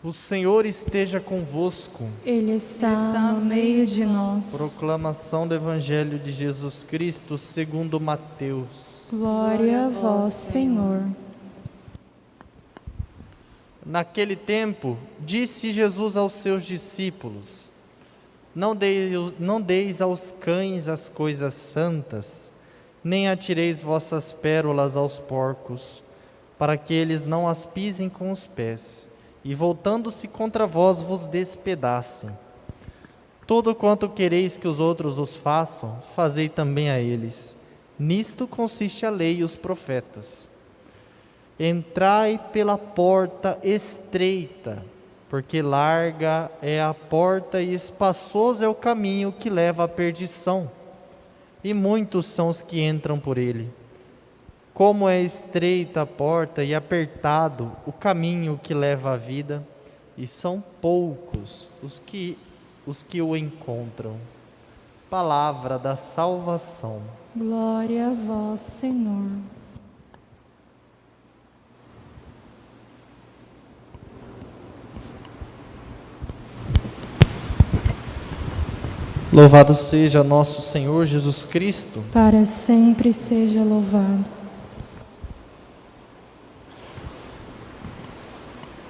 O Senhor esteja convosco. Ele está no meio de nós. Proclamação do Evangelho de Jesus Cristo segundo Mateus. Glória a vós, Senhor. Naquele tempo, disse Jesus aos seus discípulos: Não deis aos cães as coisas santas, nem atireis vossas pérolas aos porcos, para que eles não as pisem com os pés, e voltando-se contra vós vos despedacem. Tudo quanto quereis que os outros os façam, fazei também a eles. Nisto consiste a lei e os profetas. Entrai pela porta estreita, porque larga é a porta e espaçoso é o caminho que leva à perdição, e muitos são os que entram por ele. Como é estreita a porta e apertado o caminho que leva à vida, e são poucos os que o encontram. Palavra da salvação. Glória a vós, Senhor. Louvado seja nosso Senhor Jesus Cristo. Para sempre seja louvado.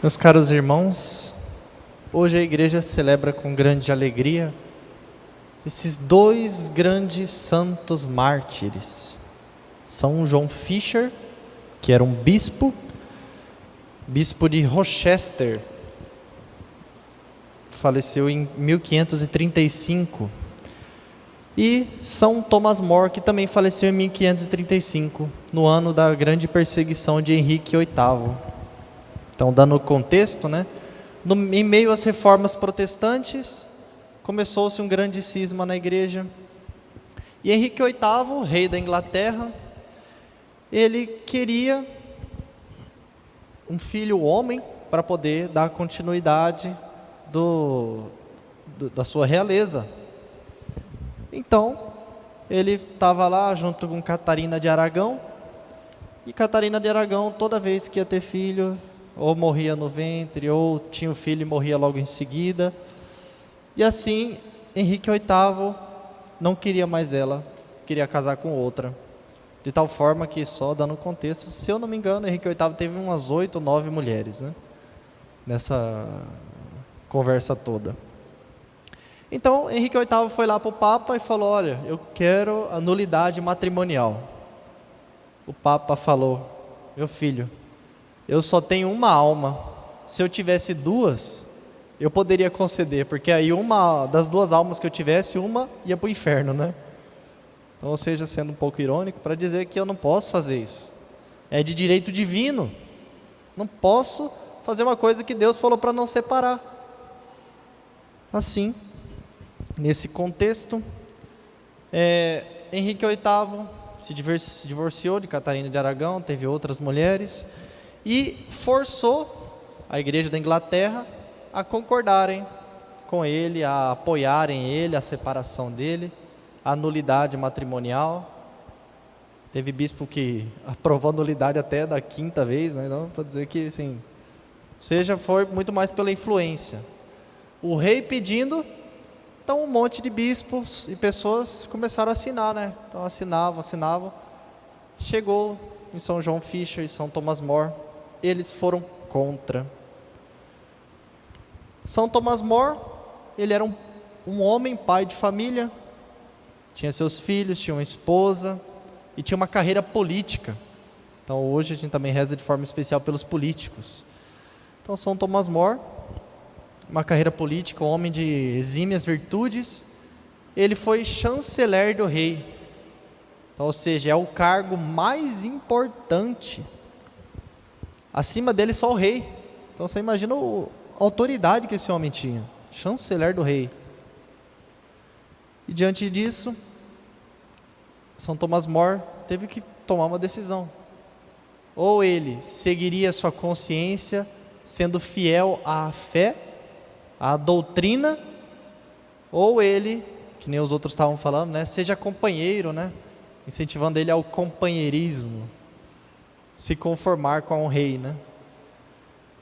Meus caros irmãos, hoje a igreja celebra com grande alegria esses dois grandes santos mártires. São João Fisher, que era um bispo de Rochester, faleceu em 1535, e São Thomas More, que também faleceu em 1535, no ano da grande perseguição de Henrique VIII. Então, dando o contexto, né? Em meio às reformas protestantes, começou-se um grande cisma na igreja, e Henrique VIII, rei da Inglaterra, ele queria um filho homem para poder dar continuidade da sua realeza. Então, ele estava lá junto com Catarina de Aragão, e Catarina de Aragão, toda vez que ia ter filho, ou morria no ventre, ou tinha o filho e morria logo em seguida. E assim, Henrique VIII não queria mais ela, queria casar com outra. De tal forma que, só dando contexto, se eu não me engano, Henrique VIII teve umas 8 ou 9 mulheres, né? Nessa conversa toda. Então, Henrique VIII foi lá para o Papa e falou: olha, eu quero a nulidade matrimonial. O Papa falou: meu filho, eu só tenho uma alma. Se eu tivesse duas, eu poderia conceder, porque aí uma das duas almas que eu tivesse, uma ia para o inferno, né? Então, ou seja, sendo um pouco irônico, para dizer que eu não posso fazer isso. É de direito divino. Não posso fazer uma coisa que Deus falou para não separar. Assim, nesse contexto, Henrique VIII se divorciou de Catarina de Aragão, teve outras mulheres, e forçou a igreja da Inglaterra a concordarem com ele, a apoiarem ele, a separação dele, a nulidade matrimonial. Teve bispo que aprovou a nulidade até da 5ª vez, né? Então, para dizer que, assim, foi muito mais pela influência. O rei pedindo, então um monte de bispos e pessoas começaram a assinar, né? Então assinavam. Chegou em São João Fisher e São Thomas More, eles foram contra. São Thomas More, ele era um homem, pai de família, tinha seus filhos, tinha uma esposa e tinha uma carreira política. Então hoje a gente também reza de forma especial pelos políticos. Então São Thomas More, uma carreira política, um homem de exímias virtudes, ele foi chanceler do rei. Então, ou seja, é o cargo mais importante. Acima dele só o rei. Então você imagina a autoridade que esse homem tinha, chanceler do rei. E diante disso, São Thomas More teve que tomar uma decisão. Ou ele seguiria sua consciência, sendo fiel à fé, à doutrina, ou ele, que nem os outros estavam falando, né, seja companheiro, né, incentivando ele ao companheirismo, se conformar com o rei, né.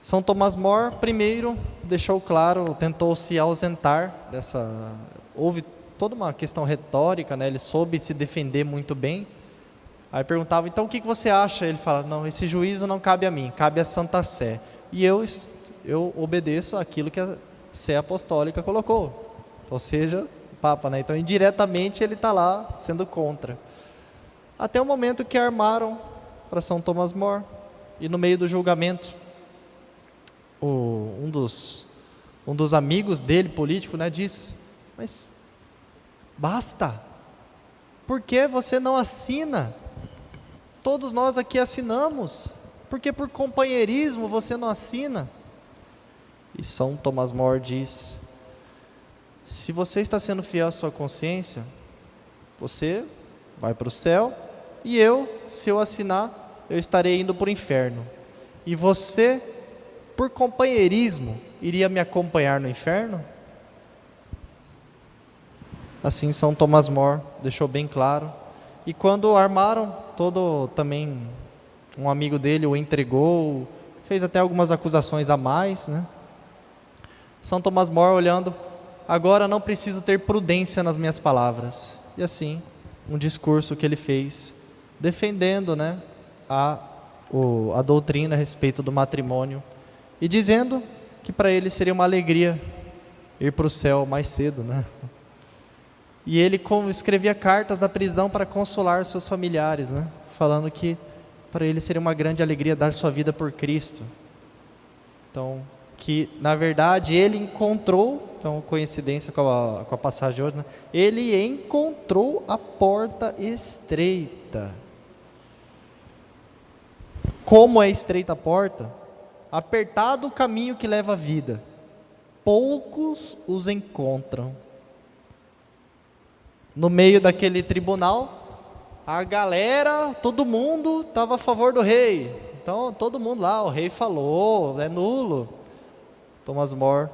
São Tomás More, primeiro, deixou claro, tentou se ausentar dessa... Houve toda uma questão retórica, né? Ele soube se defender muito bem. Aí perguntava, então o que você acha? Ele fala, não, esse juízo não cabe a mim, cabe à Santa Sé. E eu obedeço aquilo que a Sé Apostólica colocou. Ou seja, o Papa, né? Então, indiretamente, ele está lá sendo contra. Até o momento que armaram para São Tomás More. E no meio do julgamento, um dos amigos dele, político, né, diz, mas basta, por que você não assina? Todos nós aqui assinamos, por que por companheirismo você não assina? E São Tomás More diz, se você está sendo fiel à sua consciência, você vai para o céu, e eu, se eu assinar, eu estarei indo para o inferno. E você, por companheirismo, iria me acompanhar no inferno? Assim São Tomás More deixou bem claro. E quando armaram, também um amigo dele o entregou, fez até algumas acusações a mais, né? São Tomás More olhando, agora não preciso ter prudência nas minhas palavras. E assim, um discurso que ele fez, defendendo, né, a doutrina a respeito do matrimônio, e dizendo que para ele seria uma alegria ir para o céu mais cedo, né? E ele escrevia cartas da prisão para consolar seus familiares, né? Falando que para ele seria uma grande alegria dar sua vida por Cristo. Então, que na verdade ele encontrou, então coincidência com a passagem de hoje, né? Ele encontrou a porta estreita. Como é estreita a porta? Apertado o caminho que leva à vida, poucos os encontram. No meio daquele tribunal, a galera, todo mundo estava a favor do rei. Então, todo mundo lá, o rei falou, é nulo. Tomás More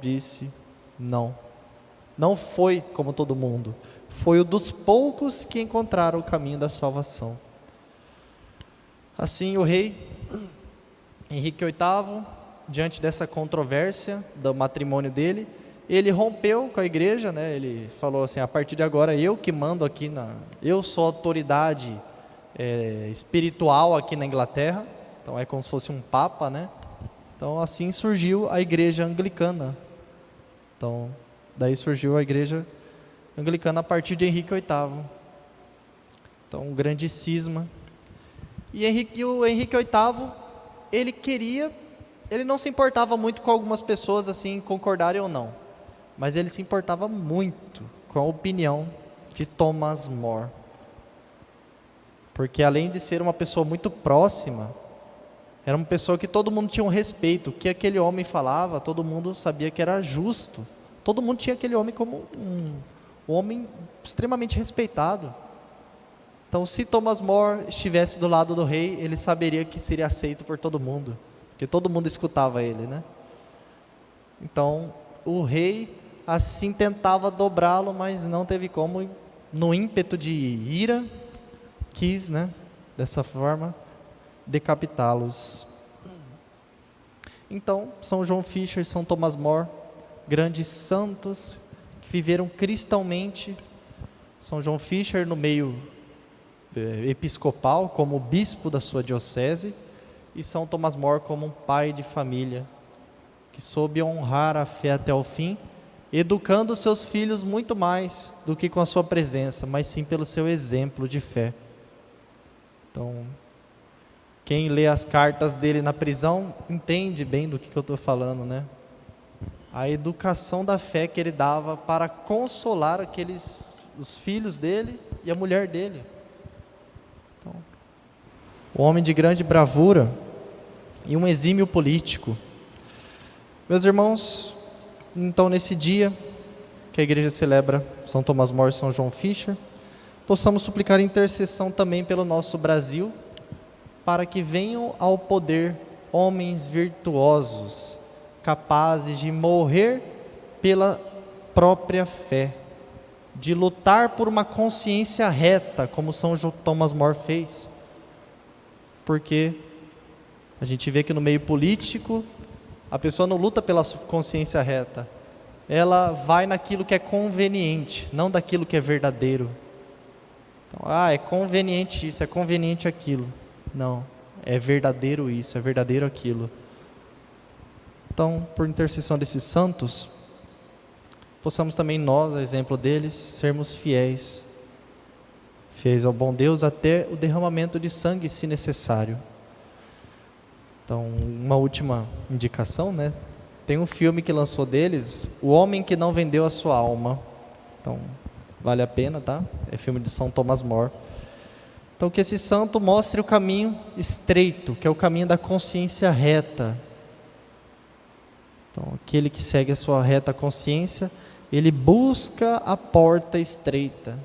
disse, não foi como todo mundo. Foi o dos poucos que encontraram o caminho da salvação. Assim, o rei Henrique VIII, diante dessa controvérsia do matrimônio dele, ele rompeu com a igreja, né? Ele falou assim, a partir de agora eu que mando aqui, eu sou autoridade espiritual aqui na Inglaterra, então é como se fosse um papa, né? Então assim surgiu a igreja anglicana. Então, daí surgiu a igreja anglicana a partir de Henrique VIII. Então, um grande cisma. E o Henrique VIII, ele não se importava muito com algumas pessoas assim concordarem ou não, mas ele se importava muito com a opinião de Tomás More, porque além de ser uma pessoa muito próxima, era uma pessoa que todo mundo tinha um respeito. O que aquele homem falava, todo mundo sabia que era justo, todo mundo tinha aquele homem como um homem extremamente respeitado. Então, se Tomás More estivesse do lado do rei, ele saberia que seria aceito por todo mundo, porque todo mundo escutava ele, né? Então, o rei assim tentava dobrá-lo, mas não teve como, no ímpeto de ira, quis, né, dessa forma, decapitá-los. Então, São João Fisher e São Tomás More, grandes santos que viveram cristãomente. São João Fisher no meio episcopal, como bispo da sua diocese, e São Tomás More como um pai de família, que soube honrar a fé até o fim, educando seus filhos muito mais do que com a sua presença, mas sim pelo seu exemplo de fé. Então, quem lê as cartas dele na prisão, entende bem do que eu estou falando, né? A educação da fé que ele dava para consolar os filhos dele e a mulher dele. Então, um homem de grande bravura e um exímio político. Meus irmãos, então nesse dia que a igreja celebra São Tomás More e São João Fisher, possamos suplicar intercessão também pelo nosso Brasil, para que venham ao poder homens virtuosos, capazes de morrer pela própria fé, de lutar por uma consciência reta, como São Tomás More fez, porque A gente vê que no meio político, a pessoa não luta pela consciência reta. Ela vai naquilo que é conveniente, não daquilo que é verdadeiro. Então, é conveniente isso, é conveniente aquilo. Não, é verdadeiro isso, é verdadeiro aquilo. Então, por intercessão desses santos, possamos também nós, a exemplo deles, sermos fiéis. Fiéis ao bom Deus até o derramamento de sangue, se necessário. Então, uma última indicação, né? Tem um filme que lançou deles, O Homem que Não Vendeu a Sua Alma. Então, vale a pena, tá? É filme de São Thomas More. Então, que esse santo mostre o caminho estreito, que é o caminho da consciência reta. Então, aquele que segue a sua reta consciência, ele busca a porta estreita.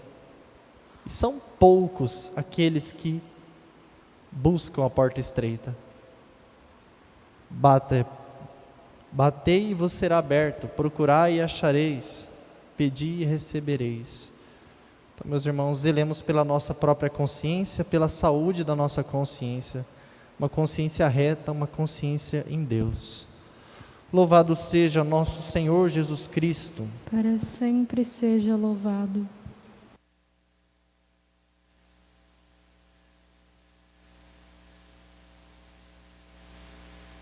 E são poucos aqueles que buscam a porta estreita. Batei e vos será aberto, procurai e achareis, pedi e recebereis. Então, meus irmãos, zelemos pela nossa própria consciência, pela saúde da nossa consciência, uma consciência reta, uma consciência em Deus. Louvado seja nosso Senhor Jesus Cristo. Para sempre seja louvado.